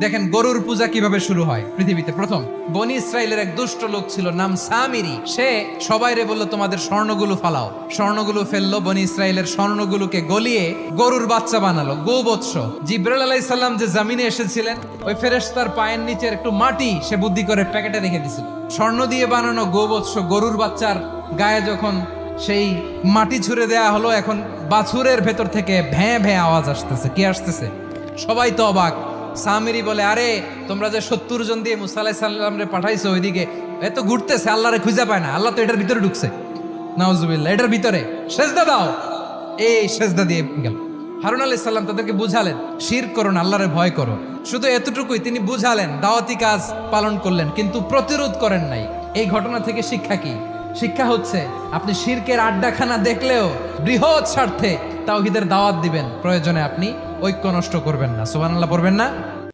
দেখেন গরুর পূজা কিভাবে শুরু হয় পৃথিবীতে প্রথম। বনি ইসরায়েলের এক দুষ্ট লোক ছিল, নাম সামিরি। সে সবাইরে বলল তোমাদের স্বর্ণগুলো ফালাও। স্বর্ণগুলো ফেললো, বনি ইসরায়েলের স্বর্ণগুলোকে গলিয়ে গরুর বাচ্চা বানালো, গোবৎস। জিব্রাইল আলাইহিস সালাম যে জমিনে এসেছিলেন, ওই ফেরেশতার পায়ের নিচের একটু মাটি সে বুদ্ধি করে প্যাকেটে রেখে দিছিল। স্বর্ণ দিয়ে বানানো গোবৎস গরুর বাচ্চার গায়ে যখন সেই মাটি ছুঁড়ে দেয়া হলো, এখন বাছুরের ভেতর থেকে ভ্যাঁ ভ্যাঁ আওয়াজ আসতেছে। কি আসতেছে? সবাই তো অবাক। সামিরি বলে, আরে তোমরা যে 70 জন দিয়ে মুসা আলাইহিস সালাম রে পাঠাইছো ওইদিকে, এত ঘুরতেছে, আল্লাহরে খুঁজে পায় না, আল্লাহ তো এটার ভিতরে ঢুকছে। নাউজুবিল্লাহ, এটার ভিতরে সেজদা দাও। এই সেজদা দিয়ে গেল। হারুন আলাইহিস সালাম তাদেরকে বুঝালেন, শিরক করো না, আল্লাহরে ভয় করো। শুধু এতটুকুই তিনি বুঝালেন, দাওয়াতি কাজ পালন করলেন, কিন্তু প্রতিরোধ করেন নাই। এই ঘটনা থেকে শিক্ষা কি? শিক্ষা হচ্ছে আপনি শিরকের আড্ডাখানা দেখলেও বৃহৎ স্বার্থে তাওহীদের দাওয়াত দিবেন, প্রয়োজনে আপনি ঐক্য নষ্ট করবেন না। সুবহানাল্লাহ পড়বেন না?